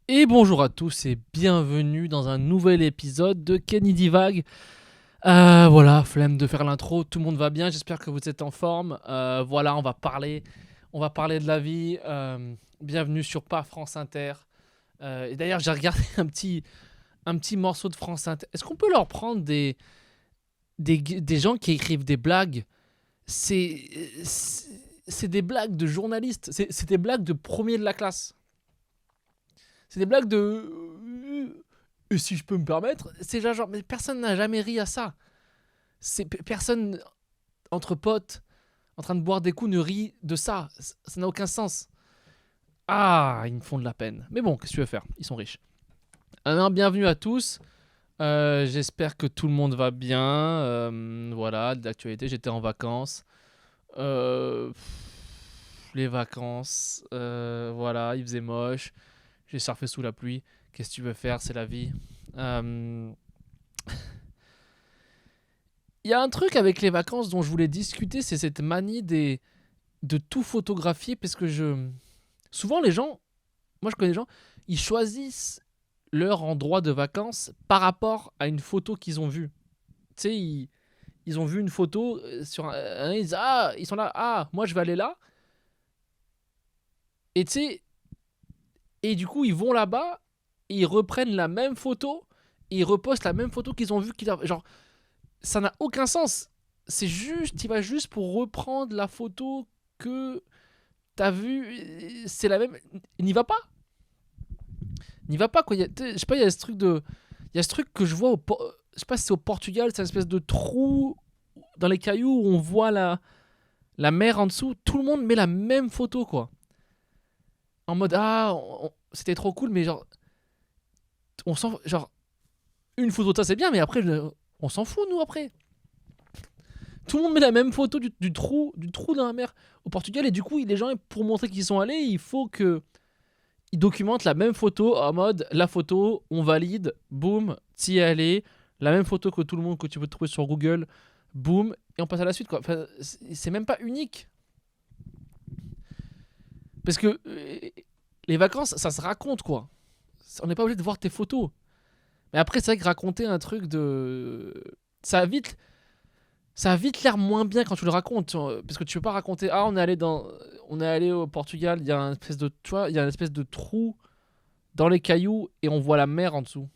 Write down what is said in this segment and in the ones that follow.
Et bonjour à tous et bienvenue dans un nouvel épisode de Kenny Divague. Voilà, flemme de faire l'intro, tout le monde va bien, j'espère que vous êtes en forme. Voilà, on va parler de la vie. Bienvenue sur Pas France Inter. Et d'ailleurs, j'ai regardé un petit morceau de France Inter. Est-ce qu'on peut leur prendre des gens qui écrivent des blagues? C'est, c'est, c'est des blagues de journalistes, c'est des blagues de premier de la classe. C'est des blagues de. Et si je peux me permettre, c'est genre. Mais personne n'a jamais ri à ça. Personne, entre potes, en train de boire des coups, ne rit de ça. Ça n'a aucun sens. Ah, ils me font de la peine. Mais bon, qu'est-ce que tu veux faire? Ils sont riches. Alors, bienvenue à tous. J'espère que tout le monde va bien. Voilà, d'actualité, j'étais en vacances. Les vacances. Voilà, il faisait moche. J'ai surfé sous la pluie. Qu'est-ce que tu veux faire? C'est la vie. Euh, Il y a un truc avec les vacances dont je voulais discuter, c'est cette manie de tout photographier parce que souvent les gens, moi je connais des gens, ils choisissent leur endroit de vacances par rapport à une photo qu'ils ont vue. Tu sais, ils ont vu une photo sur ils disent ah, ils sont là, ah, moi je vais aller là. Et tu sais, et du coup ils vont là-bas, et ils reprennent la même photo et ils repostent la même photo qu'ils ont vue, genre ça n'a aucun sens. C'est juste, il va juste pour reprendre la photo que t'as vue. C'est la même. N'y va pas. N'y va pas quoi. Je sais pas, il y a ce truc de. Il y a ce truc que je vois je sais pas si c'est au Portugal, c'est une espèce de trou dans les cailloux où on voit la mer en dessous. Tout le monde met la même photo quoi. En mode ah, c'était trop cool, mais genre, on s'en. Genre, une photo de ça c'est bien, mais après, on s'en fout nous après. Tout le monde met la même photo du trou dans la mer au Portugal et du coup les gens pour montrer qu'ils sont allés il faut que ils documentent la même photo en mode la photo on valide boum t'y es allé la même photo que tout le monde que tu peux trouver sur Google boum et on passe à la suite quoi. Enfin, c'est même pas unique parce que les vacances ça se raconte quoi, on n'est pas obligé de voir tes photos mais après c'est vrai que raconter un truc de ça a vite ça a vite l'air moins bien quand tu le racontes, parce que tu peux pas raconter ah on est allé au Portugal, il y a une espèce de tu vois, il y a une espèce de trou dans les cailloux et on voit la mer en dessous.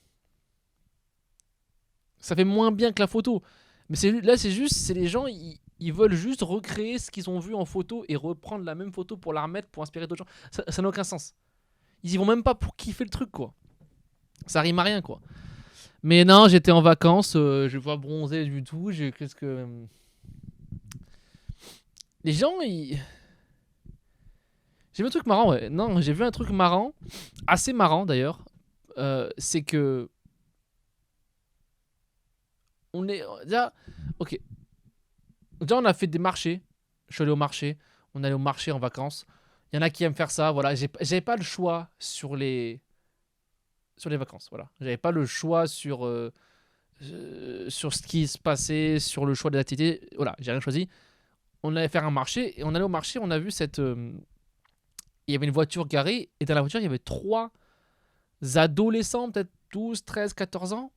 Ça fait moins bien que la photo. Mais là c'est juste c'est les gens ils veulent juste recréer ce qu'ils ont vu en photo et reprendre la même photo pour la remettre pour inspirer d'autres gens. Ça n'a aucun sens. Ils y vont même pas pour kiffer le truc quoi. Ça rime à rien quoi. Mais non, j'étais en vacances, je vois bronzer du tout, qu'est-ce que les gens j'ai vu un truc marrant, ouais. Non, j'ai vu un truc marrant, assez marrant d'ailleurs. C'est que on est déjà, ok. Déjà, on a fait des marchés. Je suis allé au marché. On allait au marché en vacances. Il y en a qui aiment faire ça. Voilà, j'avais pas le choix sur les vacances. Voilà, j'avais pas le choix sur ce qui se passait, sur le choix des activités. Voilà, j'ai rien choisi. On allait faire un marché et on allait au marché. On a vu il y avait une voiture garée et dans la voiture il y avait trois adolescents, peut-être 12, 13, 14 ans.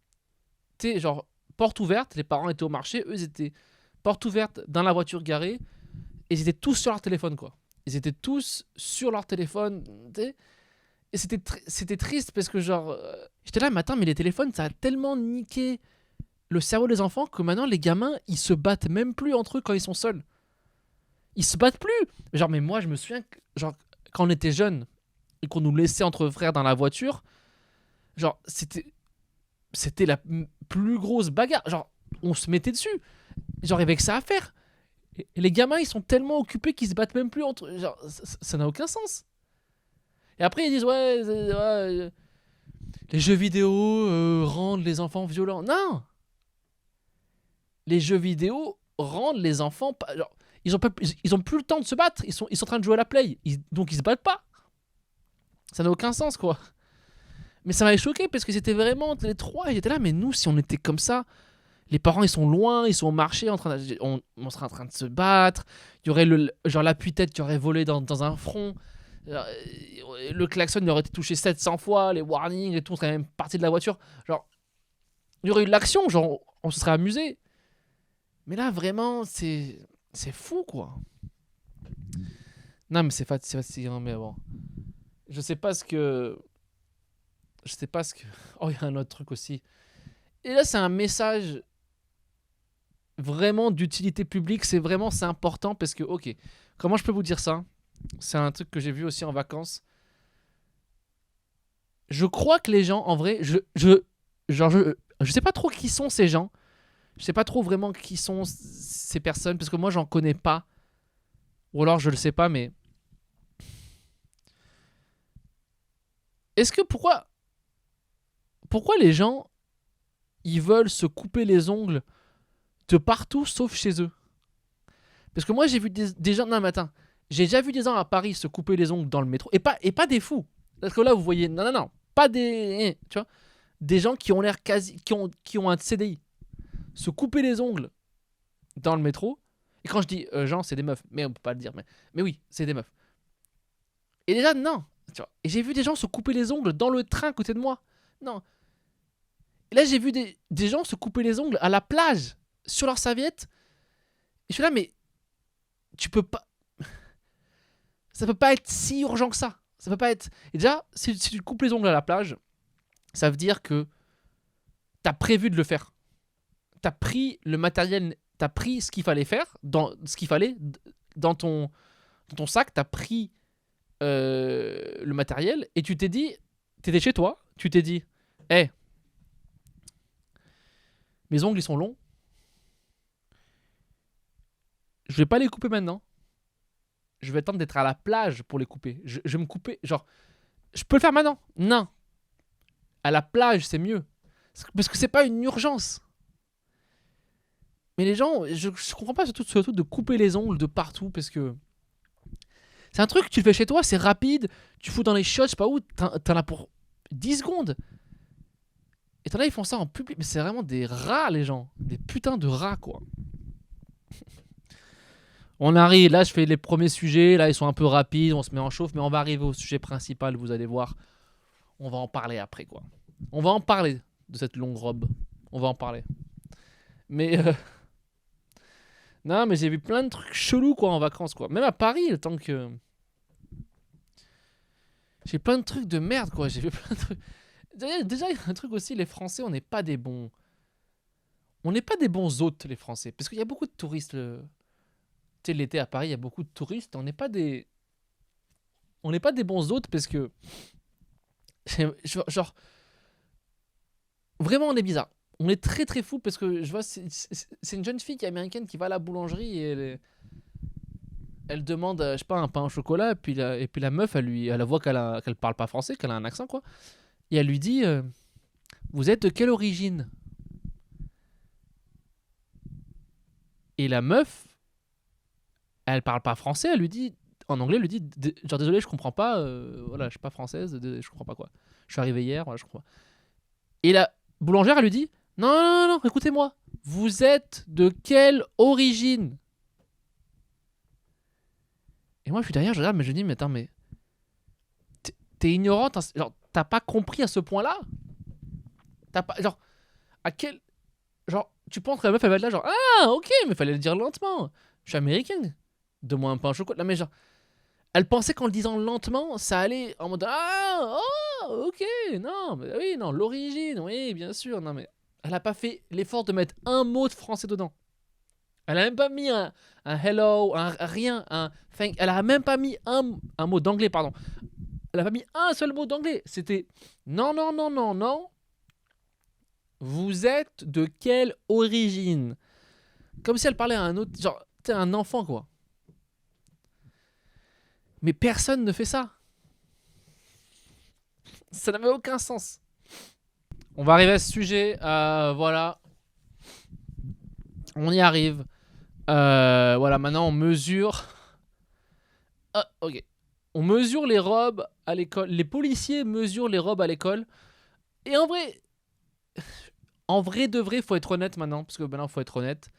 Tu sais, genre, porte ouverte, les parents étaient au marché, eux, ils étaient porte ouverte dans la voiture garée, et ils étaient tous sur leur téléphone, quoi. Ils étaient tous sur leur téléphone, tu sais. Et c'était triste parce que, genre, j'étais là, mais attends, mais les téléphones, ça a tellement niqué le cerveau des enfants que maintenant, les gamins, ils se battent même plus entre eux quand ils sont seuls. Ils se battent plus. Genre, mais moi, je me souviens que, genre, quand on était jeunes et qu'on nous laissait entre frères dans la voiture, genre, c'était la plus grosse bagarre. Genre, on se mettait dessus. Genre, il y avait que ça à faire. Et les gamins, ils sont tellement occupés qu'ils se battent même plus entre. Genre, ça n'a aucun sens. Et après, ils disent, ouais, les jeux vidéo rendent les enfants violents. Non. Les jeux vidéo rendent les enfants. Genre, ils ont plus le temps de se battre. Ils sont en train de jouer à la play. Donc, ils se battent pas. Ça n'a aucun sens, quoi. Mais ça m'avait choqué parce que c'était vraiment les trois. Ils étaient là, mais nous, si on était comme ça, les parents ils sont loin, ils sont au marché, on serait en train de se battre. Il y aurait genre l'appui-tête qui aurait volé dans un front. Genre, le klaxon il aurait été touché 700 fois, les warnings et tout, on serait même parti de la voiture. Genre, il y aurait eu de l'action, genre, on se serait amusé. Mais là, vraiment, c'est fou, quoi. Non, mais c'est fatigant, mais bon. Je sais pas ce que. Je sais pas ce que. Oh, il y a un autre truc aussi. Et là, c'est un message vraiment d'utilité publique. C'est important parce que, ok, comment je peux vous dire ça? C'est un truc que j'ai vu aussi en vacances. Je crois que les gens, en vrai, genre, je sais pas trop qui sont ces gens. Je sais pas trop vraiment qui sont ces personnes parce que moi, j'en connais pas. Ou alors, je le sais pas, mais. Est-ce que pourquoi les gens, ils veulent se couper les ongles de partout sauf chez eux? Parce que moi, j'ai vu des gens. Non, mais attends. J'ai déjà vu des gens à Paris se couper les ongles dans le métro. Et pas des fous. Parce que là, vous voyez. Non, non, non. Pas des. Tu vois. Des gens qui ont l'air quasi. Qui ont un CDI. Se couper les ongles dans le métro. Et quand je dis gens, c'est des meufs. Mais on peut pas le dire. Mais oui, c'est des meufs. Et déjà, non. Tu vois. Et j'ai vu des gens se couper les ongles dans le train à côté de moi. Non. Et là, j'ai vu des gens se couper les ongles à la plage. Sur leur serviette. Et je suis là, mais. Tu peux pas. Ça peut pas être si urgent que ça. Ça peut pas être. Et déjà, si tu te coupes les ongles à la plage, ça veut dire que t'as prévu de le faire. T'as pris le matériel, t'as pris ce qu'il fallait faire, ce qu'il fallait dans ton sac, t'as pris le matériel et tu t'es dit, t'étais chez toi, tu t'es dit, hé, hey, mes ongles ils sont longs, je vais pas les couper maintenant. Je vais attendre d'être à la plage pour les couper. Je vais me couper, genre, je peux le faire maintenant. Non, à la plage c'est mieux. Parce que c'est pas une urgence. Mais les gens, je comprends pas surtout de couper les ongles de partout parce que c'est un truc que tu le fais chez toi, c'est rapide, tu fous dans les shots, je sais pas où, t'en as pour 10 secondes. Et t'en as, ils font ça en public, mais c'est vraiment des rats les gens, des putains de rats quoi. On arrive, là je fais les premiers sujets, là ils sont un peu rapides, on se met en chauffe, mais on va arriver au sujet principal, vous allez voir. On va en parler après quoi. On va en parler de cette longue robe. On va en parler. Mais non, mais j'ai vu plein de trucs chelous quoi en vacances quoi. Même à Paris, le temps que j'ai plein de trucs de merde quoi. J'ai vu plein de trucs. Déjà, il y a un truc aussi, les Français, on n'est pas des bons. On n'est pas des bons hôtes, les Français. Parce qu'il y a beaucoup de touristes. Tu sais, l'été à Paris, il y a beaucoup de touristes. On n'est pas des. On n'est pas des bons hôtes parce que. Genre. Vraiment, on est bizarre. On est très très fou parce que je vois, c'est une jeune fille qui est américaine qui va à la boulangerie et elle demande, je sais pas, un pain au chocolat. Et puis la meuf, elle voit qu'elle parle pas français, qu'elle a un accent quoi. Et elle lui dit vous êtes de quelle origine? Et la meuf, elle parle pas français, elle lui dit en anglais, elle lui dit genre désolé, je comprends pas, voilà, je suis pas française, je comprends pas quoi. Je suis arrivé hier, voilà, je comprends pas. Et la boulangère, elle lui dit non, non, non, non, écoutez-moi, vous êtes de quelle origine? Et moi, je suis derrière, je regarde, mais je dis mais attends, mais t'es ignorante, hein, genre t'as pas compris à ce point-là? T'as pas, genre, à quel. Genre, tu penses que la meuf, elle va être là, genre, ah, ok, mais fallait le dire lentement. Je suis américaine. Donne-moi un pain au chocolat. Non, mais genre, elle pensait qu'en le disant lentement, ça allait en mode, ah, oh, ok, non, mais oui, non, l'origine, oui, bien sûr. Non, mais elle a pas fait l'effort de mettre un mot de français dedans. Elle a même pas mis un hello, un rien, un thank. Elle a même pas mis un mot d'anglais, pardon. Elle a pas mis un seul mot d'anglais. C'était non, non, non, non, non. Vous êtes de quelle origine? Comme si elle parlait à un autre, genre, t'es un enfant quoi. Mais personne ne fait ça. Ça n'avait aucun sens. On va arriver à ce sujet. Voilà. On y arrive. Voilà, maintenant on mesure. Ah, ok. On mesure les robes à l'école. Les policiers mesurent les robes à l'école. Et en vrai de vrai, faut être honnête maintenant. Parce que maintenant, faut être honnête.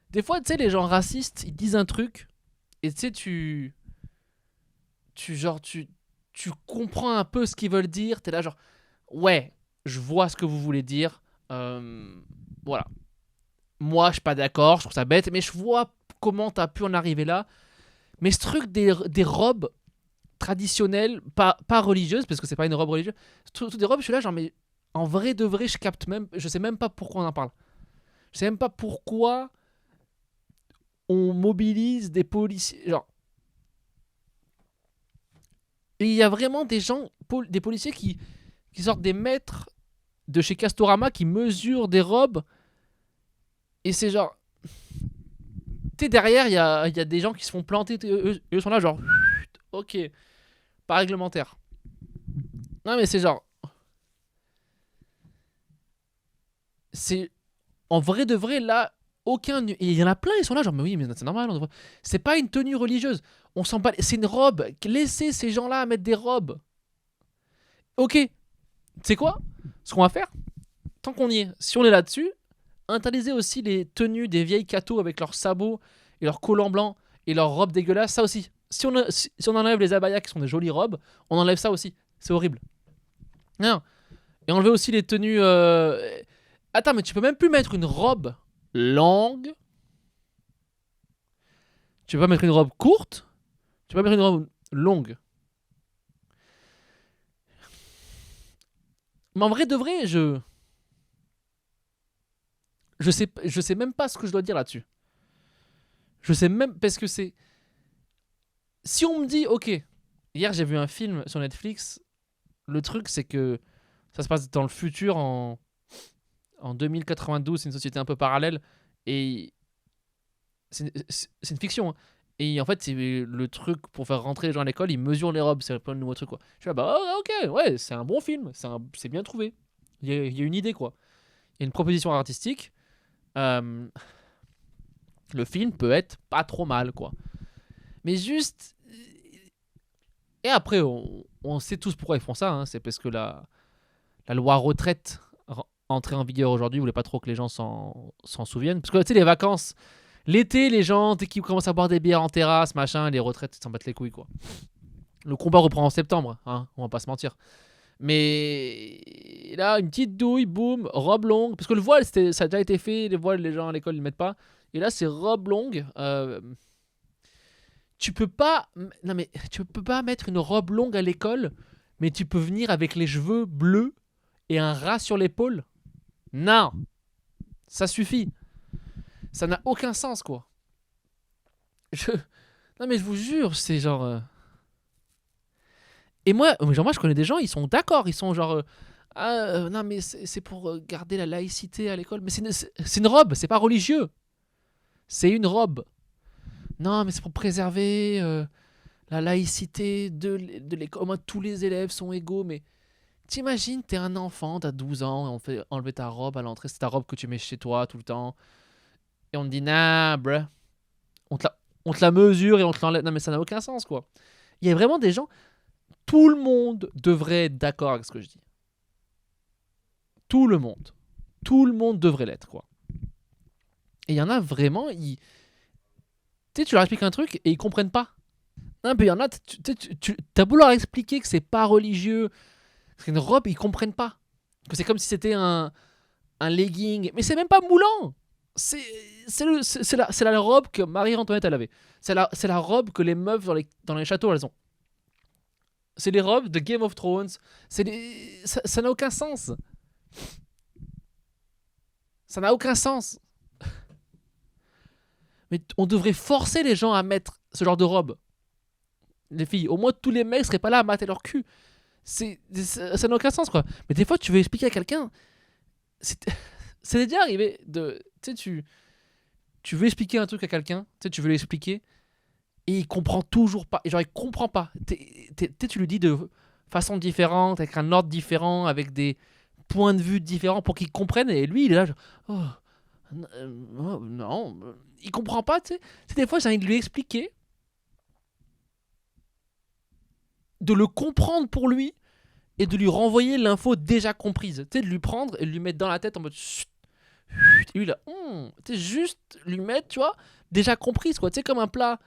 Des fois, tu sais, les gens racistes, ils disent un truc. Et tu sais, genre, tu comprends un peu ce qu'ils veulent dire. T'es là, genre, ouais, je vois ce que vous voulez dire. Voilà. Moi, je suis pas d'accord, je trouve ça bête, mais je vois comment t'as pu en arriver là. Mais ce truc des robes traditionnelles, pas religieuses, parce que c'est pas une robe religieuse, toutes des robes, je suis là, genre, mais en vrai de vrai, je capte même, je sais même pas pourquoi on en parle. Je sais même pas pourquoi on mobilise des policiers. Genre, et il y a vraiment des gens, des policiers qui sortent des maîtres de chez Castorama qui mesurent des robes. Et c'est genre. Tu sais, derrière, il y a des gens qui se font planter. Eux sont là, genre. Ok, pas réglementaire. Non, mais c'est genre. C'est. En vrai de vrai, là, aucun. Et il y en a plein, ils sont là, genre, mais oui, mais c'est normal. C'est pas une tenue religieuse. On s'en bat. C'est une robe. Laissez ces gens-là mettre des robes. Ok, tu sais quoi? Ce qu'on va faire, tant qu'on y est, si on est là-dessus, internaliser aussi les tenues des vieilles cathos avec leurs sabots et leurs collants blancs et leurs robes dégueulasses, ça aussi. Si on enlève les abayas qui sont des jolies robes, on enlève ça aussi. C'est horrible. Non. Et enlever aussi les tenues. Attends, mais tu peux même plus mettre une robe longue. Tu peux pas mettre une robe courte. Tu peux pas mettre une robe longue. Mais en vrai de vrai, je sais même pas ce que je dois dire là-dessus. Je sais même parce que c'est si on me dit ok, hier j'ai vu un film sur Netflix, le truc c'est que ça se passe dans le futur en 2092, c'est une société un peu parallèle et c'est une fiction, hein. Et en fait, c'est le truc pour faire rentrer les gens à l'école, ils mesurent les robes, c'est plein de nouveaux trucs quoi. Je suis là, bah oh, ok, ouais, c'est un bon film, c'est bien trouvé. Il y a une idée quoi. Il y a une proposition artistique. Euh, le film peut être pas trop mal quoi. Mais juste. Et après, on sait tous pourquoi ils font ça, hein. C'est parce que la loi retraite entrée en vigueur aujourd'hui, voulait pas trop que les gens s'en souviennent. Parce que tu sais, les vacances, l'été, les gens, dès qu'ils commencent à boire des bières en terrasse, machin, les retraites, ils s'en battent les couilles, quoi. Le combat reprend en septembre, hein, on va pas se mentir. Mais là, une petite douille, boum, robe longue. Parce que le voile, ça a déjà été fait, les voiles, les gens à l'école, ils le mettent pas. Et là, c'est robe longue. Tu peux pas. Non, mais tu peux pas mettre une robe longue à l'école, mais tu peux venir avec les cheveux bleus et un ras sur l'épaule. Non, ça suffit. Ça n'a aucun sens, quoi. Je... Non, mais je vous jure, c'est genre. Et moi, je connais des gens, ils sont d'accord, ils sont genre. Non, mais c'est pour garder la laïcité à l'école. Mais c'est une robe, c'est pas religieux. C'est une robe. Non, mais c'est pour préserver la laïcité de l'école. Au moins, tous les élèves sont égaux, mais. T'imagines, t'es un enfant, t'as 12 ans, et on fait enlever ta robe à l'entrée, c'est ta robe que tu mets chez toi tout le temps. Et on te dit, nah, bruh, on te la mesure et on te l'enlève. Non, mais ça n'a aucun sens, quoi. Il y a vraiment des gens, tout le monde devrait être d'accord avec ce que je dis. Tout le monde. Tout le monde devrait l'être, quoi. Et il y en a vraiment, tu sais, tu leur expliques un truc et ils comprennent pas. Non, mais il y en a, t'as beau leur expliquer que c'est pas religieux, que c'est une robe, ils comprennent pas. Que c'est comme si c'était un legging. Mais c'est même pas moulant. C'est la robe que Marie-Antoinette elle avait. C'est la robe que les meufs dans les châteaux elles ont. C'est les robes de Game of Thrones. Ça n'a aucun sens. Ça n'a aucun sens. Mais on devrait forcer les gens à mettre ce genre de robe. Les filles, au moins tous les mecs seraient pas là à mater leur cul. Ça n'a aucun sens quoi. Mais des fois tu veux expliquer à quelqu'un. C'est déjà arrivé de. Tu sais, tu veux expliquer un truc à quelqu'un, tu sais, tu veux l'expliquer, et il comprend toujours pas. Et genre, il comprend pas. Tu lui dis de façon différente, avec un ordre différent, avec des points de vue différents pour qu'il comprenne, et lui, il est là, genre, oh, non, il comprend pas, tu sais. Des fois, j'ai envie de lui expliquer, de le comprendre pour lui, et de lui renvoyer l'info déjà comprise. Tu sais, de lui prendre et de lui mettre dans la tête en mode. Lui là, tu sais, juste lui mettre, tu vois, déjà comprise quoi. Tu sais, comme un plat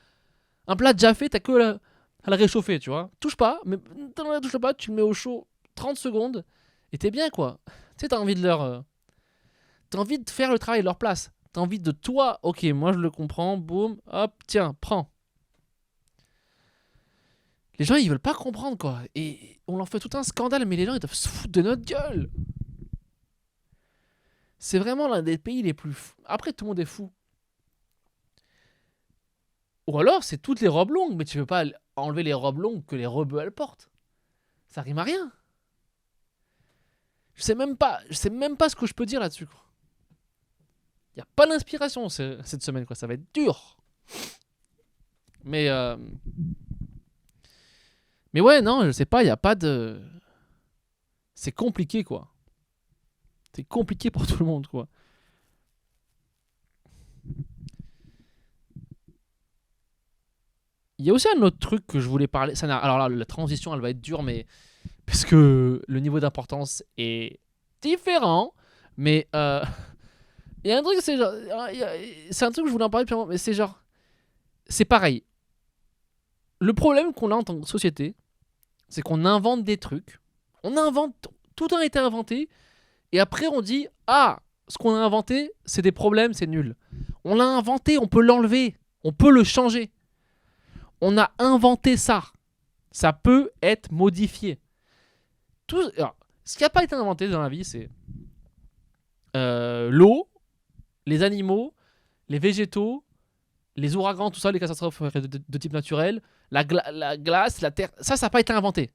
déjà fait, t'as que à le réchauffer, tu vois. Touche pas, mais touche pas, tu le mets au chaud 30 secondes et t'es bien, quoi. Tu sais, t'as envie de leur. T'as envie de faire le travail à leur place. T'as envie de toi, ok, moi je le comprends, boum, hop, tiens, prends. Les gens, ils veulent pas comprendre, quoi. Et on leur fait tout un scandale, mais les gens, ils doivent se foutre de notre gueule. C'est vraiment l'un des pays les plus fous. Après, tout le monde est fou. Ou alors, c'est toutes les robes longues, mais tu veux pas enlever les robes longues que les rebeux elles portent. Ça rime à rien. Je sais même pas ce que je peux dire là-dessus. Il y a pas d'inspiration cette semaine, quoi. Ça va être dur. Mais ouais, non, je sais pas, il y a pas de. C'est compliqué, quoi. C'est compliqué pour tout le monde, quoi. Il y a aussi un autre truc que je voulais parler. Alors là, la transition, elle va être dure, mais parce que le niveau d'importance est différent. Mais il y a un truc, c'est genre, c'est un truc que je voulais en parler depuis un moment, mais c'est genre, c'est pareil. Le problème qu'on a en tant que société, c'est qu'on invente des trucs. On invente, tout a été inventé, et après on dit, ah, ce qu'on a inventé, c'est des problèmes, c'est nul. On l'a inventé, on peut l'enlever, on peut le changer. On a inventé ça. Ça peut être modifié. Alors, ce qui n'a pas été inventé dans la vie, c'est l'eau, les animaux, les végétaux, les ouragans, tout ça, les catastrophes de type naturel, la glace, la terre. Ça n'a pas été inventé.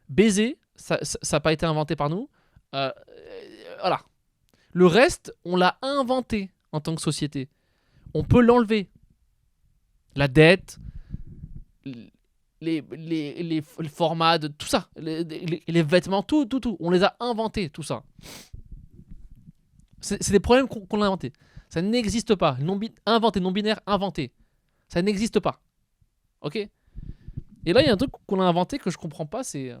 Baiser, ça n'a pas été inventé par nous. Voilà. Le reste, on l'a inventé en tant que société. On peut l'enlever. La dette, les formats de tout ça, les vêtements, tout. On les a inventés, tout ça. C'est des problèmes qu'on a inventés. Ça n'existe pas. Inventé, non-binaire, inventé. Ça n'existe pas. Ok. Et là, il y a un truc qu'on a inventé que je comprends pas, c'est...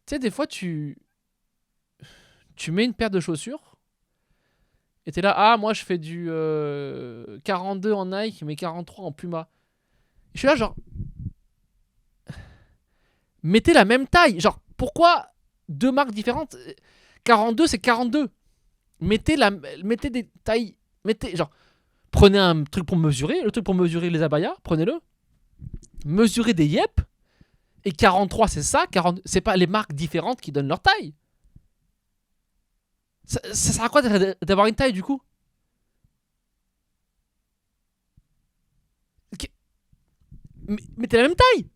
Tu sais, des fois, tu mets une paire de chaussures et t'es là, ah, moi, je fais du 42 en Nike, mais 43 en Puma. Je suis là, genre... Mettez la même taille. Genre, pourquoi deux marques différentes? 42, c'est 42. Mettez des tailles... Genre, prenez un truc pour mesurer. Le truc pour mesurer les abayas, prenez-le. Mesurez des yep. Et 43, c'est ça. 40, c'est pas les marques différentes qui donnent leur taille. Ça sert à quoi d'avoir une taille, du coup? Mettez la même taille.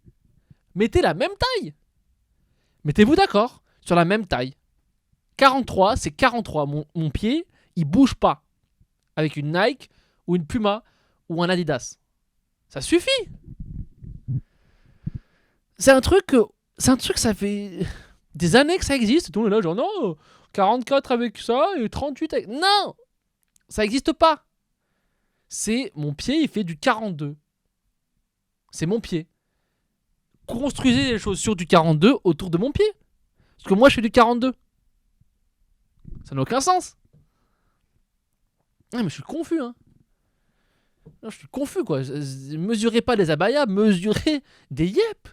Mettez la même taille. Mettez-vous d'accord sur la même taille. 43, c'est 43. Mon pied, il bouge pas. Avec une Nike ou une Puma ou un Adidas. Ça suffit. C'est un truc, ça fait des années que ça existe. Tout le monde est là, genre, non, 44 avec ça et 38 avec... Non, ça n'existe pas. C'est mon pied, il fait du 42. C'est mon pied. Construisez les chaussures du 42 autour de mon pied. Parce que moi, je fais du 42. Ça n'a aucun sens. Non, mais je suis confus, hein. Non, je suis confus, quoi. Mesurez pas des abayas, mesurez des yep.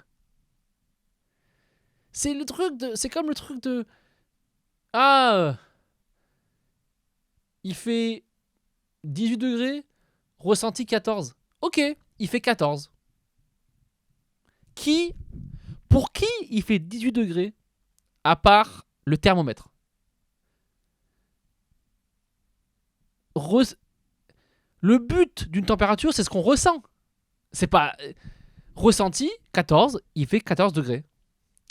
C'est le truc de... C'est comme le truc de... Ah, il fait 18 degrés, ressenti 14. Ok, il fait 14. Pour qui il fait 18 degrés à part le thermomètre? Le but d'une température, c'est ce qu'on ressent. C'est pas... Ressenti, 14, il fait 14 degrés.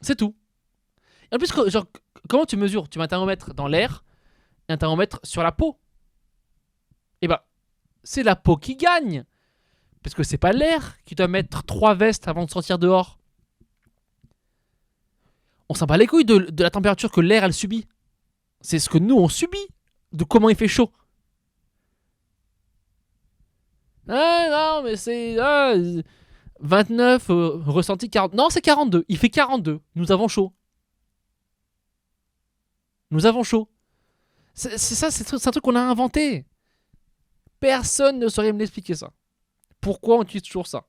C'est tout. Et en plus, genre, comment tu mesures? Tu mets un thermomètre dans l'air et un thermomètre sur la peau. Et bah, c'est la peau qui gagne. Parce que c'est pas l'air qui doit mettre 3 vestes avant de sortir dehors. On s'en bat les couilles de la température que l'air elle subit. C'est ce que nous on subit. De comment il fait chaud. Ah non, mais c'est... 29, ressenti 40... Non, c'est 42. Il fait 42. Nous avons chaud. Nous avons chaud. C'est ça, c'est un truc qu'on a inventé. Personne ne saurait me l'expliquer, ça. Pourquoi on utilise toujours ça?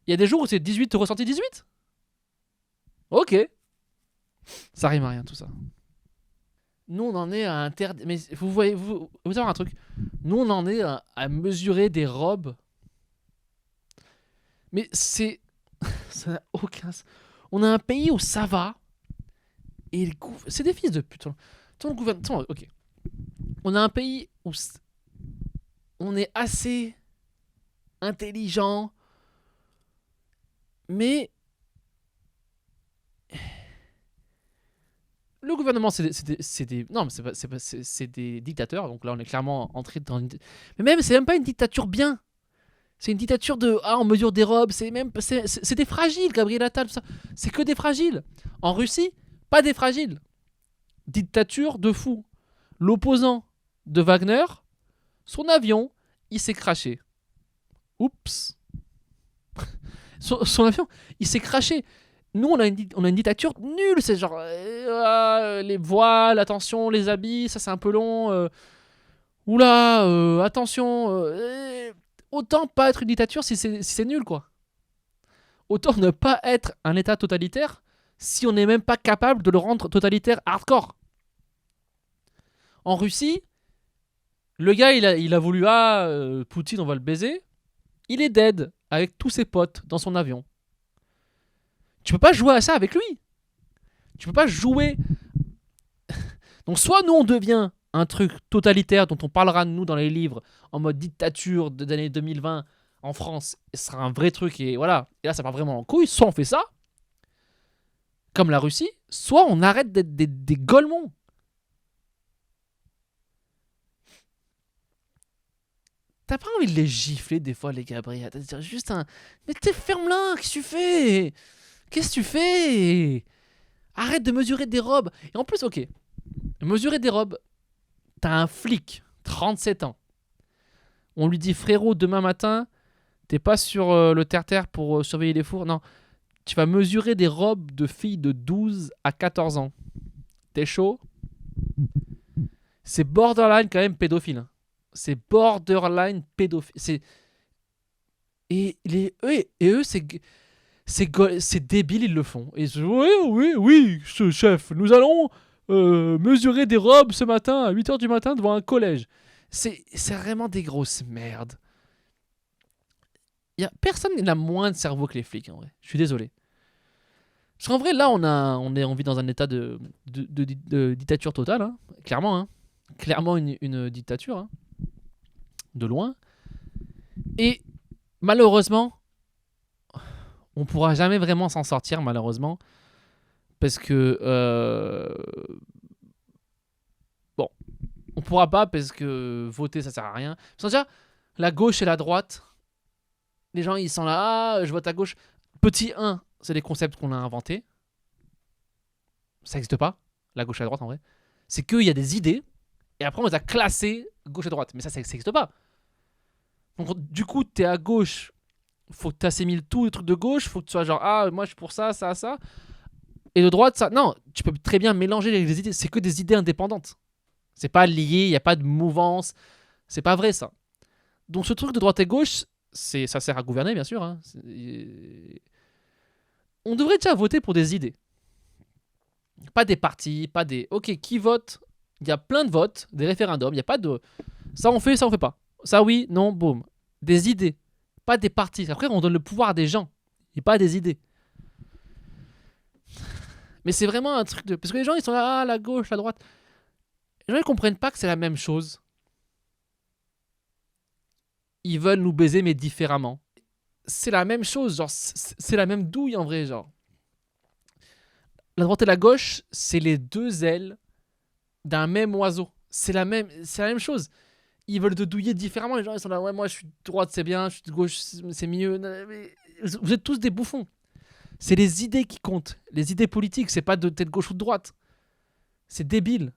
Il y a des jours où c'est 18 ressenti 18. Ok. Ça rime à rien tout ça. Nous, on en est à interdire. Mais vous voyez, vous savez un truc. Nous, on en est à mesurer des robes. Mais c'est. Ça n'a aucun. On a un pays où ça va. Et c'est des fils de pute. Ton gouvernement. Ok. On a un pays où on est assez intelligent. Mais. Le gouvernement, c'est des. Non, mais c'est des dictateurs. Donc là, on est clairement entré dans une. Mais même, c'est même pas une dictature bien. C'est une dictature de on mesure des robes, c'est des fragiles, Gabriel Attal, tout ça. C'est que des fragiles. En Russie, pas des fragiles. Dictature de fou. L'opposant de Wagner, son avion, il s'est craché. Oups. Son avion, il s'est craché. Nous, on a une dictature nulle. C'est genre les voiles, attention, les habits, ça c'est un peu long. Oula, attention. Autant pas être une dictature si c'est nul, quoi. Autant ne pas être un état totalitaire si on n'est même pas capable de le rendre totalitaire hardcore. En Russie, le gars, il a voulu Poutine, on va le baiser. Il est dead avec tous ses potes dans son avion. Tu peux pas jouer à ça avec lui. Tu peux pas jouer. Donc soit nous on devient un truc totalitaire dont on parlera de nous dans les livres en mode dictature des années 2020 en France, ce sera un vrai truc et voilà. Et là ça part vraiment en couille. Soit on fait ça, comme la Russie, soit on arrête d'être des golemons. T'as pas envie de les gifler des fois, les Gabriel. T'as dire juste un. Mais t'es ferme-la, qu'est-ce que tu fais? Qu'est-ce que tu fais? Arrête de mesurer des robes. Et en plus, ok, mesurer des robes, t'as un flic, 37 ans. On lui dit frérot, demain matin, t'es pas sur le terre-terre pour surveiller les fours. Non, tu vas mesurer des robes de filles de 12 à 14 ans. T'es chaud? C'est borderline quand même pédophile. C'est borderline pédophile. Eux, c'est débile, ils le font. Et oui, chef, nous allons mesurer des robes ce matin à 8h du matin devant un collège. C'est vraiment des grosses merdes. Personne n'a moins de cerveau que les flics, en vrai. Je suis désolé. Parce qu'en vrai, là, on vit dans un état de dictature totale, hein. Clairement. Hein. Clairement une dictature, hein. De loin. Et malheureusement, on pourra jamais vraiment s'en sortir, malheureusement. Parce que... bon. On pourra pas parce que voter, ça sert à rien. Parce que déjà, la gauche et la droite, les gens, ils sont là, je vote à gauche. Petit 1, c'est des concepts qu'on a inventés. Ça n'existe pas, la gauche et la droite, en vrai. C'est qu'il y a des idées, et après, on les a classées gauche et droite. Mais ça n'existe pas. Donc, du coup, t'es à gauche, faut que tu assimiles tous les trucs de gauche, faut que tu sois genre, moi, je suis pour ça, ça, ça. Et de droite, ça. Non, tu peux très bien mélanger les idées. C'est que des idées indépendantes. C'est pas lié, il n'y a pas de mouvance. C'est pas vrai, ça. Donc, ce truc de droite et gauche, ça sert à gouverner, bien sûr. Hein. On devrait déjà voter pour des idées. Pas des partis, pas des... Ok, qui vote? Il y a plein de votes, des référendums, il n'y a pas de... Ça on fait pas. Ça oui, non, boum. Des idées, pas des partis. Après, on donne le pouvoir à des gens, et pas à des idées. Mais c'est vraiment un truc de... Parce que les gens, ils sont là, la gauche, la droite. Les gens, ils comprennent pas que c'est la même chose. Ils veulent nous baiser, mais différemment. C'est la même chose, genre, c'est la même douille, en vrai, genre. La droite et la gauche, c'est les deux ailes d'un même oiseau. C'est la même chose. Ils veulent te douiller différemment. Les gens, ils sont là, ouais, moi, je suis de droite, c'est bien, je suis de gauche, c'est mieux. Mais vous êtes tous des bouffons. C'est les idées qui comptent. Les idées politiques, c'est pas de tête gauche ou de droite. C'est débile.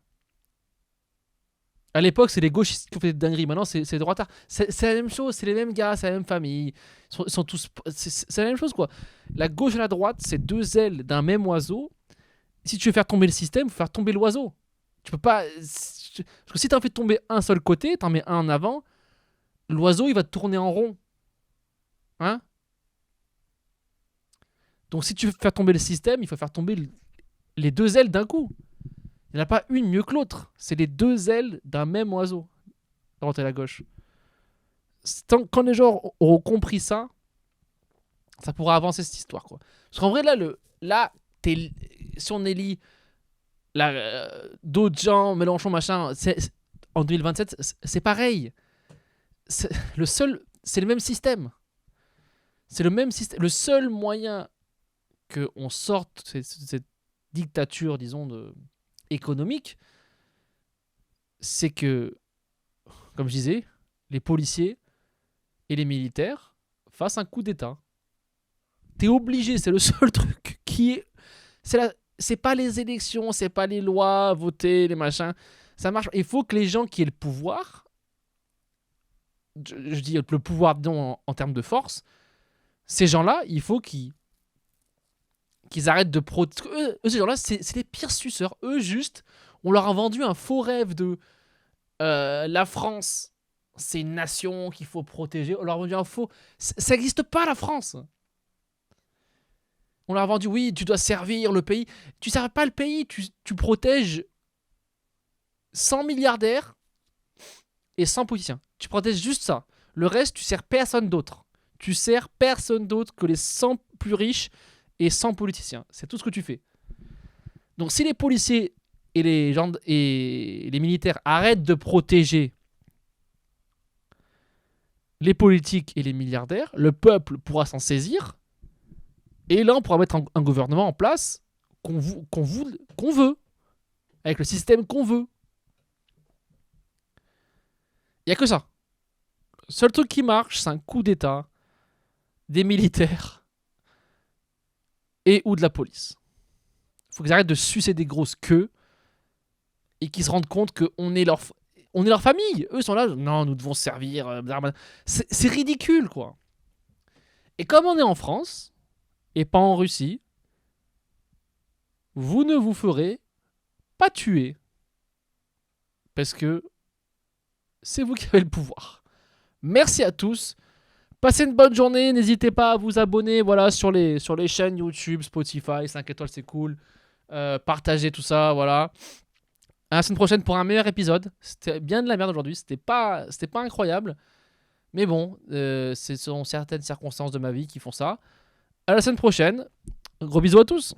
À l'époque, c'est les gauchistes qui ont fait des dingueries. Maintenant, c'est les droitards. C'est la même chose. C'est les mêmes gars, c'est la même famille. Ils sont tous... C'est la même chose, quoi. La gauche et la droite, c'est deux ailes d'un même oiseau. Si tu veux faire tomber le système, il faut faire tomber l'oiseau. Tu peux pas... Parce que si tu en fais tomber un seul côté, tu en mets un en avant, l'oiseau, il va tourner en rond. Hein? Donc si tu veux faire tomber le système, il faut faire tomber les deux ailes d'un coup. Il n'y en a pas une mieux que l'autre. C'est les deux ailes d'un même oiseau, la droite et la gauche. Quand les gens auront compris ça, ça pourra avancer cette histoire, quoi. Parce qu'en vrai, si on élit d'autres gens, Mélenchon, machin, en 2027, c'est pareil. C'est le même système. C'est le même système. Le seul moyen qu'on sorte cette dictature, disons, économique, c'est que, comme je disais, les policiers et les militaires fassent un coup d'État. T'es obligé, c'est le seul truc qui est... C'est pas les élections, c'est pas les lois, voter, les machins. Ça marche. Il faut que les gens qui aient le pouvoir, je dis le pouvoir en termes de force, ces gens-là, il faut qu'ils arrêtent de eux, ces gens-là, c'est les pires suceurs. Eux, juste, on leur a vendu un faux rêve de la France, c'est une nation qu'il faut protéger. On leur a vendu un faux... Ça n'existe pas, la France. On leur a vendu, oui, tu dois servir le pays. Tu ne sers pas le pays, tu protèges 100 milliardaires et 100 politiciens. Tu protèges juste ça. Le reste, tu sers personne d'autre. Tu sers personne d'autre que les 100 plus riches et 100 politiciens. C'est tout ce que tu fais. Donc si les policiers et les militaires arrêtent de protéger les politiques et les milliardaires, le peuple pourra s'en saisir. Et là, on pourra mettre un gouvernement en place qu'on veut, avec le système qu'on veut. Il n'y a que ça. Le seul truc qui marche, c'est un coup d'État des militaires et ou de la police. Il faut qu'ils arrêtent de sucer des grosses queues et qu'ils se rendent compte qu'on est leur famille. Eux sont là, non, nous devons servir. C'est ridicule, quoi. Et comme on est en France et pas en Russie, vous ne vous ferez pas tuer parce que c'est vous qui avez le pouvoir. Merci à tous. Passez une bonne journée. N'hésitez pas à vous abonner, voilà, sur les chaînes YouTube, Spotify, 5 étoiles, c'est cool. Partagez tout ça, voilà. À la semaine prochaine pour un meilleur épisode. C'était bien de la merde aujourd'hui. C'était pas incroyable. Mais bon, ce sont certaines circonstances de ma vie qui font ça. À la semaine prochaine. Gros bisous à tous.